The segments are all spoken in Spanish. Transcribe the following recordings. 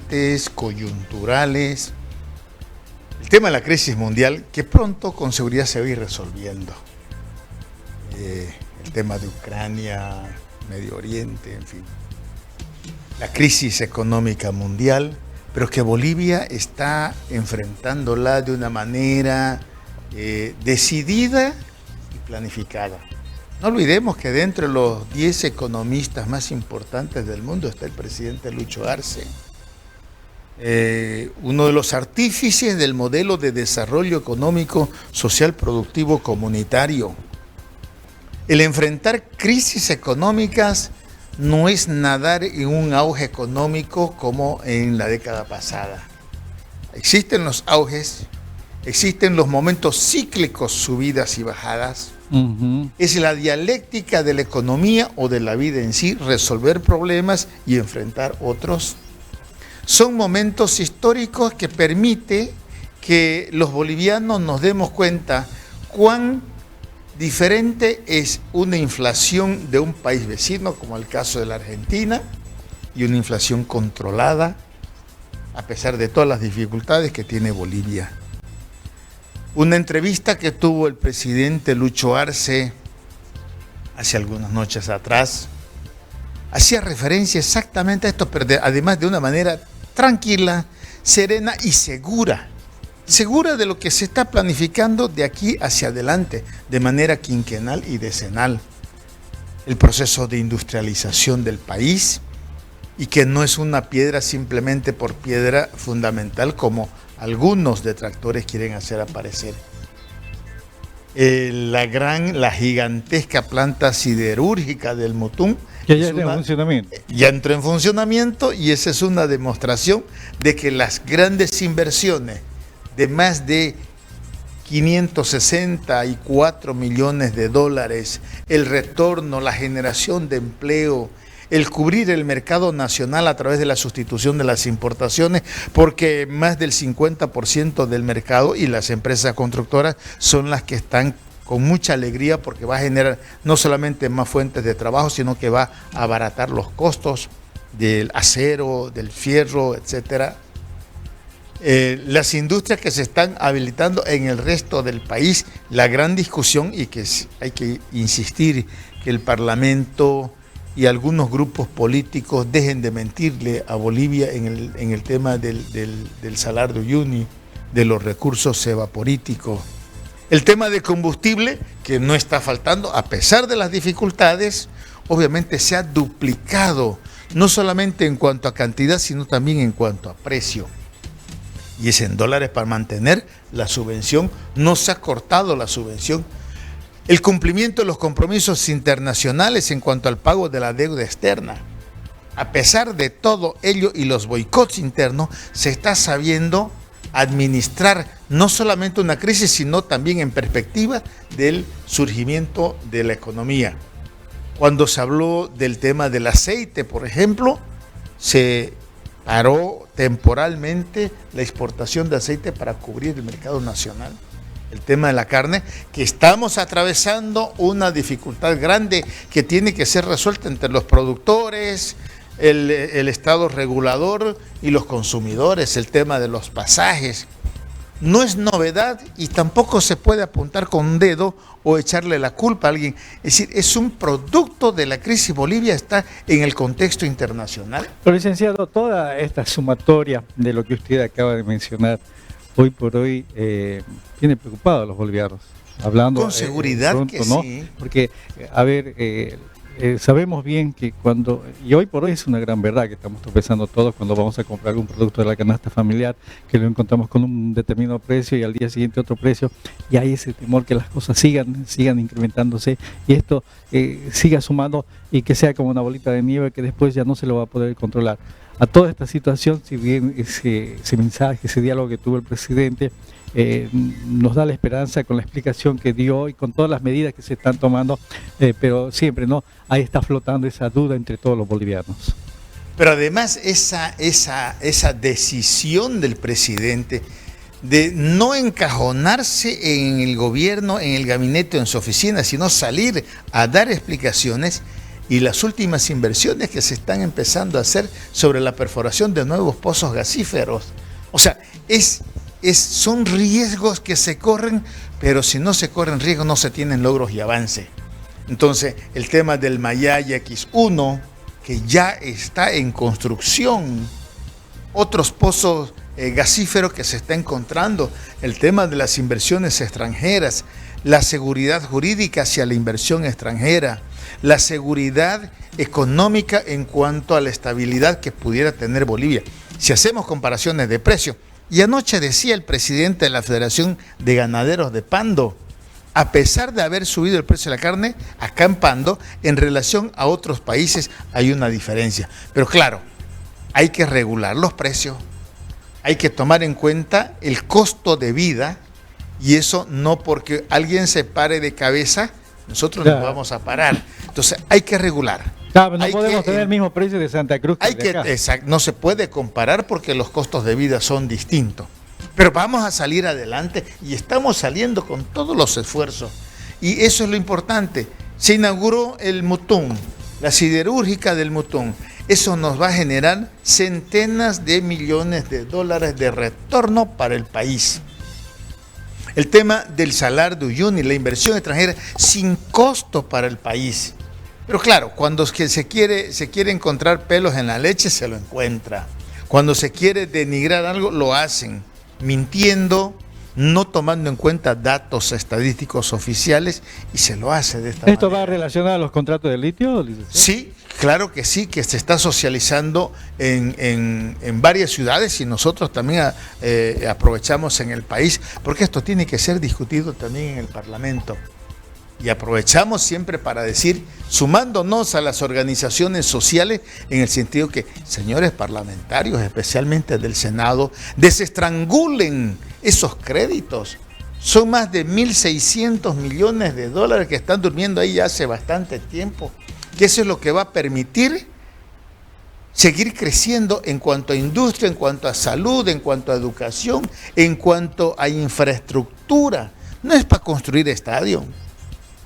cambiantes, coyunturales. El tema de la crisis mundial, que pronto con seguridad se va a ir resolviendo. El tema de Ucrania, Medio Oriente, en fin. La crisis económica mundial, pero que Bolivia está enfrentándola de una manera decidida y planificada. No olvidemos que dentro de los 10 economistas más importantes del mundo está el presidente Lucho Arce, uno de los artífices del modelo de desarrollo económico, social, productivo, comunitario. El enfrentar crisis económicas no es nadar en un auge económico como en la década pasada. Existen los auges, existen los momentos cíclicos, subidas y bajadas. Es la dialéctica de la economía o de la vida en sí, resolver problemas y enfrentar otros. Son momentos históricos que permiten que los bolivianos nos demos cuenta cuán diferente es una inflación de un país vecino, como el caso de la Argentina, y una inflación controlada, a pesar de todas las dificultades que tiene Bolivia. Una entrevista que tuvo el presidente Lucho Arce hace algunas noches atrás, hacía referencia exactamente a esto, pero además de una manera tranquila, serena y segura de lo que se está planificando de aquí hacia adelante, de manera quinquenal y decenal. El proceso de industrialización del país, y que no es una piedra simplemente por piedra fundamental, como algunos detractores quieren hacer aparecer. La gigantesca planta siderúrgica del Mutún, que ya entró en funcionamiento. Ya entró en funcionamiento, y esa es una demostración de que las grandes inversiones de más de 564 millones de dólares, el retorno, la generación de empleo, el cubrir el mercado nacional a través de la sustitución de las importaciones, porque más del 50% del mercado y las empresas constructoras son las que están con mucha alegría, porque va a generar no solamente más fuentes de trabajo, sino que va a abaratar los costos del acero, del fierro, etcétera. Las industrias que se están habilitando en el resto del país, la gran discusión, y que hay que insistir que el Parlamento y algunos grupos políticos dejen de mentirle a Bolivia en el tema del Salar de Uyuni, de los recursos evaporíticos. El tema de combustible, que no está faltando, a pesar de las dificultades, obviamente se ha duplicado, no solamente en cuanto a cantidad, sino también en cuanto a precio. Y es en dólares para mantener la subvención, no se ha cortado la subvención. El cumplimiento de los compromisos internacionales en cuanto al pago de la deuda externa. A pesar de todo ello y los boicots internos, se está sabiendo administrar no solamente una crisis, sino también en perspectiva del surgimiento de la economía. Cuando se habló del tema del aceite, por ejemplo, se paró temporalmente la exportación de aceite para cubrir el mercado nacional. El tema de la carne, que estamos atravesando una dificultad grande que tiene que ser resuelta entre los productores, el Estado regulador y los consumidores. El tema de los pasajes no es novedad, y tampoco se puede apuntar con un dedo o echarle la culpa a alguien. Es decir, es un producto de la crisis. Bolivia está en el contexto internacional. Pero, licenciado, toda esta sumatoria de lo que usted acaba de mencionar, hoy por hoy tiene preocupados a los bolivianos. Hablando con seguridad pronto, que ¿no? sí. Porque, a ver, sabemos bien que y hoy por hoy es una gran verdad que estamos tropezando todos cuando vamos a comprar algún producto de la canasta familiar, que lo encontramos con un determinado precio y al día siguiente otro precio, y hay ese temor que las cosas sigan incrementándose, y esto siga sumando, y que sea como una bolita de nieve que después ya no se lo va a poder controlar. A toda esta situación, si bien ese mensaje, ese diálogo que tuvo el presidente, nos da la esperanza con la explicación que dio y con todas las medidas que se están tomando, pero siempre ahí está flotando esa duda entre todos los bolivianos. Pero además esa decisión del presidente de no encajonarse en el gobierno, en el gabinete o en su oficina, sino salir a dar explicaciones, y las últimas inversiones que se están empezando a hacer sobre la perforación de nuevos pozos gasíferos. O sea, son riesgos que se corren, pero si no se corren riesgos no se tienen logros y avance. Entonces, el tema del Mayaya X1, que ya está en construcción, otros pozos gasíferos que se está encontrando, el tema de las inversiones extranjeras, la seguridad jurídica hacia la inversión extranjera, la seguridad económica en cuanto a la estabilidad que pudiera tener Bolivia. Si hacemos comparaciones de precio, y anoche decía el presidente de la Federación de Ganaderos de Pando, a pesar de haber subido el precio de la carne, acá en Pando, en relación a otros países hay una diferencia. Pero claro, hay que regular los precios, hay que tomar en cuenta el costo de vida, y eso no porque alguien se pare de cabeza, nosotros nos vamos a parar. Entonces hay que regular. Claro, no podemos tener el mismo precio de Santa Cruz que de acá. Exacto, no se puede comparar porque los costos de vida son distintos. Pero vamos a salir adelante y estamos saliendo con todos los esfuerzos. Y eso es lo importante. Se inauguró el Mutún, la siderúrgica del Mutún. Eso nos va a generar centenas de millones de dólares de retorno para el país. El tema del Salar de Uyuni, la inversión extranjera sin costo para el país. Pero claro, cuando se quiere encontrar pelos en la leche, se lo encuentra. Cuando se quiere denigrar algo, lo hacen, mintiendo, no tomando en cuenta datos estadísticos oficiales, y se lo hace de esta manera. ¿Esto va relacionado a los contratos de litio, licenciado? Sí, claro que sí, que se está socializando en varias ciudades, y nosotros también aprovechamos en el país, porque esto tiene que ser discutido también en el Parlamento. Y aprovechamos siempre para decir, sumándonos a las organizaciones sociales, en el sentido que, señores parlamentarios, especialmente del Senado, desestrangulen esos créditos. Son más de 1.600 millones de dólares que están durmiendo ahí ya hace bastante tiempo. Y eso es lo que va a permitir seguir creciendo en cuanto a industria, en cuanto a salud, en cuanto a educación, en cuanto a infraestructura. No es para construir estadios.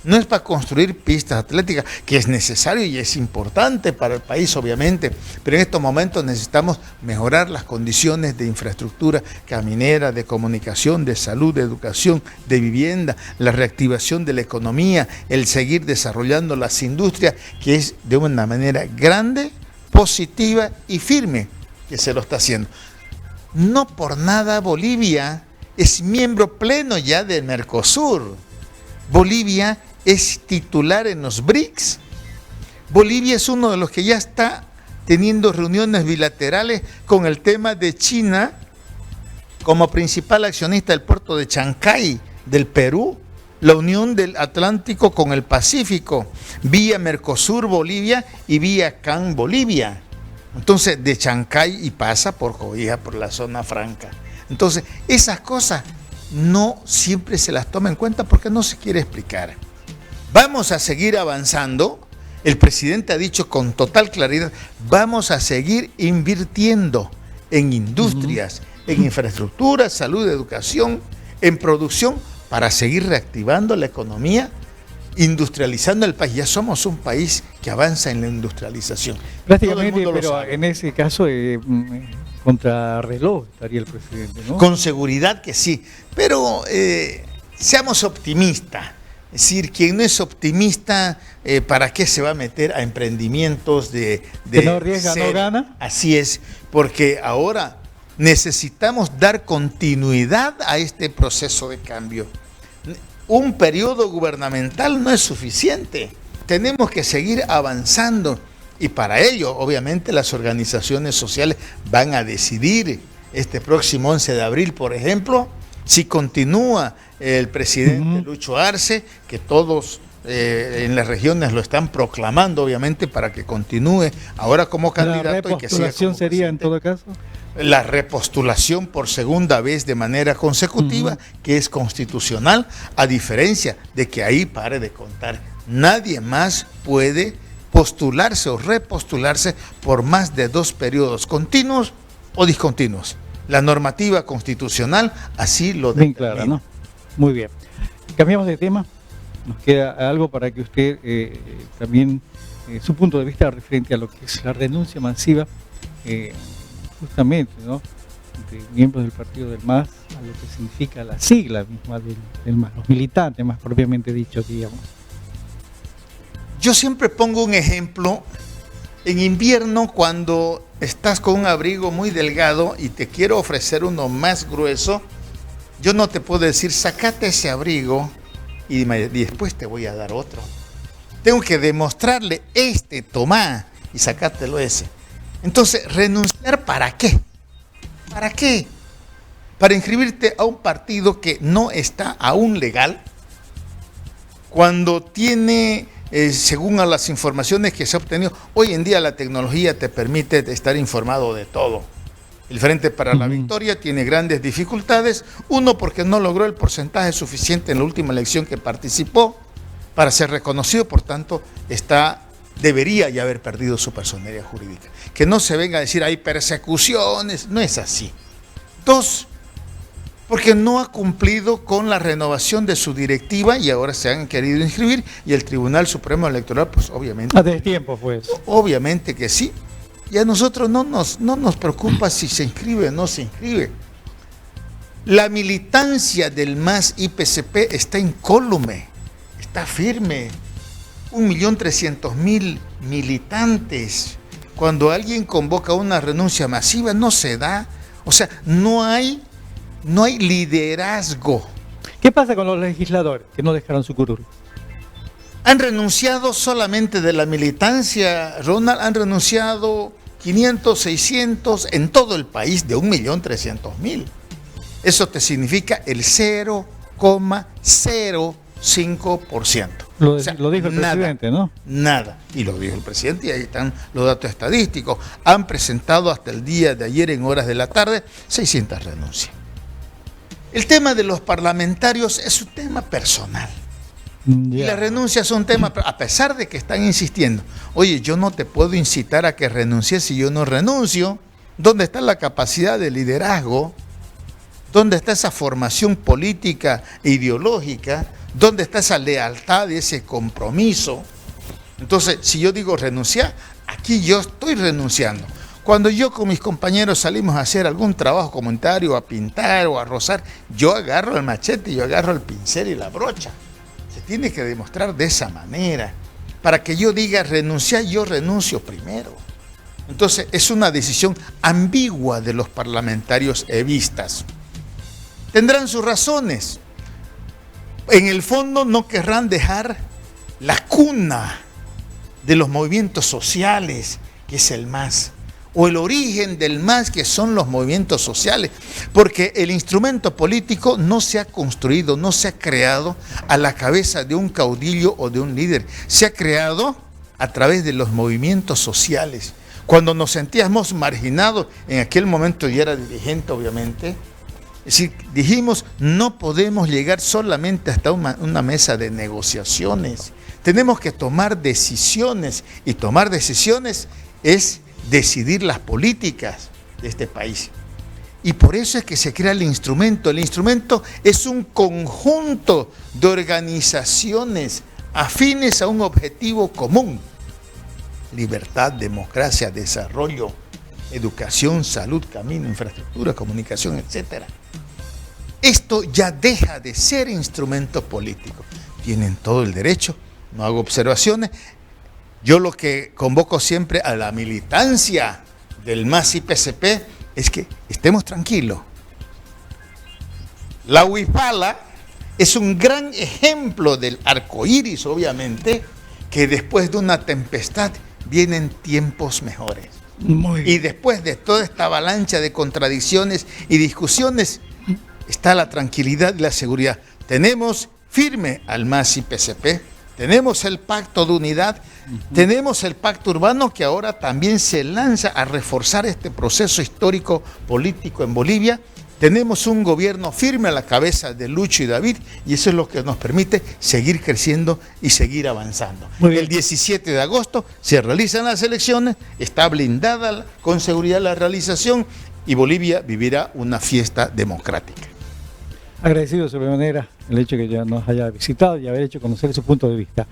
No es para construir pistas atléticas, que es necesario y es importante para el país, obviamente, pero en estos momentos necesitamos mejorar las condiciones de infraestructura caminera, de comunicación, de salud, de educación, de vivienda, la reactivación de la economía, el seguir desarrollando las industrias, que es de una manera grande, positiva y firme que se lo está haciendo. No por nada Bolivia es miembro pleno ya del Mercosur. Bolivia es titular en los BRICS. Bolivia es uno de los que ya está teniendo reuniones bilaterales con el tema de China como principal accionista del puerto de Chancay del Perú, la unión del Atlántico con el Pacífico, vía Mercosur Bolivia y vía CAN Bolivia. Entonces, de Chancay y pasa por Cobija, por la zona franca. Entonces, esas cosas no siempre se las toma en cuenta porque no se quiere explicar. Vamos a seguir avanzando. El presidente ha dicho con total claridad, vamos a seguir invirtiendo en industrias, en infraestructura, salud, educación, en producción, para seguir reactivando la economía, industrializando el país. Ya somos un país que avanza en la industrialización. Prácticamente, pero en ese caso, contrarreloj estaría el presidente, ¿no? Con seguridad que sí, pero seamos optimistas. Es decir, quien no es optimista, ¿para qué se va a meter a emprendimientos de que no arriesga, no gana? Así es, porque ahora necesitamos dar continuidad a este proceso de cambio. Un periodo gubernamental no es suficiente, tenemos que seguir avanzando, y para ello, obviamente, las organizaciones sociales van a decidir este próximo 11 de abril, por ejemplo, si continúa el presidente Lucho Arce, que todos en las regiones lo están proclamando, obviamente, para que continúe ahora como candidato. ¿La repostulación sería en todo caso? La repostulación por segunda vez de manera consecutiva, que es constitucional, a diferencia de que ahí pare de contar. Nadie más puede postularse o repostularse por más de 2 periodos continuos o discontinuos. La normativa constitucional así lo determina. Bien clara, ¿no? Muy bien. Cambiamos de tema. Nos queda algo para que usted también su punto de vista referente a lo que es la renuncia masiva, justamente, ¿no?, de miembros del partido del MAS, a lo que significa la sigla misma del MAS, los militantes más propiamente dicho, digamos. Yo siempre pongo un ejemplo. En invierno, cuando estás con un abrigo muy delgado y te quiero ofrecer uno más grueso, yo no te puedo decir, sacate ese abrigo y después te voy a dar otro. Tengo que demostrarle, tomá, y sacártelo ese. Entonces, ¿renunciar para qué? ¿Para qué? Para inscribirte a un partido que no está aún legal, cuando tiene, según a las informaciones que se ha obtenido, hoy en día la tecnología te permite estar informado de todo. El Frente para la Victoria tiene grandes dificultades, uno porque no logró el porcentaje suficiente en la última elección que participó para ser reconocido, por tanto debería ya haber perdido su personería jurídica. Que no se venga a decir hay persecuciones, no es así. Dos, porque no ha cumplido con la renovación de su directiva y ahora se han querido inscribir y el Tribunal Supremo Electoral, pues obviamente... Hace tiempo, pues. Obviamente que sí. Y a nosotros no nos preocupa si se inscribe o no se inscribe. La militancia del MAS IPCP está incólume, está firme. 1.300.000 militantes. Cuando alguien convoca una renuncia masiva, no se da. O sea, no hay liderazgo. ¿Qué pasa con los legisladores que no dejaron su curul? Han renunciado solamente de la militancia, Ronald, han renunciado 500, 600 en todo el país de 1.300.000. Eso te significa el 0,05%. Lo dijo el presidente, ¿no? Nada. Y lo dijo el presidente y ahí están los datos estadísticos. Han presentado hasta el día de ayer en horas de la tarde 600 renuncias. El tema de los parlamentarios es un tema personal. Y las renuncias son temas, a pesar de que están insistiendo. Oye, yo no te puedo incitar a que renuncies si yo no renuncio. ¿Dónde está la capacidad de liderazgo? ¿Dónde está esa formación política e ideológica? ¿Dónde está esa lealtad y ese compromiso? Entonces, si yo digo renunciar, aquí yo estoy renunciando. Cuando yo con mis compañeros salimos a hacer algún trabajo comunitario, a pintar o a rozar, yo agarro el machete, yo agarro el pincel y la brocha. Se tiene que demostrar de esa manera. Para que yo diga renunciar, yo renuncio primero. Entonces, es una decisión ambigua de los parlamentarios evistas. Tendrán sus razones. En el fondo no querrán dejar la cuna de los movimientos sociales, que es el MAS, o el origen del MAS, que son los movimientos sociales, porque el instrumento político no se ha construido, no se ha creado a la cabeza de un caudillo o de un líder, se ha creado a través de los movimientos sociales. Cuando nos sentíamos marginados, en aquel momento yo era dirigente, obviamente, es decir, dijimos, no podemos llegar solamente hasta una mesa de negociaciones. Tenemos que tomar decisiones, y tomar decisiones es decidir las políticas de este país. Y por eso es que se crea el instrumento. El instrumento es un conjunto de organizaciones afines a un objetivo común: libertad, democracia, desarrollo, educación, salud, camino, infraestructura, comunicación, etcétera. Esto ya deja de ser instrumento político. Tienen todo el derecho, no hago observaciones. Yo lo que convoco siempre a la militancia del MAS IPCP es que estemos tranquilos. La huipala es un gran ejemplo del arco iris, obviamente, que después de una tempestad vienen tiempos mejores. Y después de toda esta avalancha de contradicciones y discusiones, está la tranquilidad y la seguridad. Tenemos firme al MAS IPCP, tenemos el pacto de unidad, tenemos el pacto urbano que ahora también se lanza a reforzar este proceso histórico político en Bolivia. Tenemos un gobierno firme a la cabeza de Lucho y David, y eso es lo que nos permite seguir creciendo y seguir avanzando. El 17 de agosto se realizan las elecciones, está blindada con seguridad la realización y Bolivia vivirá una fiesta democrática. Agradecido sobremanera el hecho que ya nos haya visitado y haber hecho conocer su punto de vista.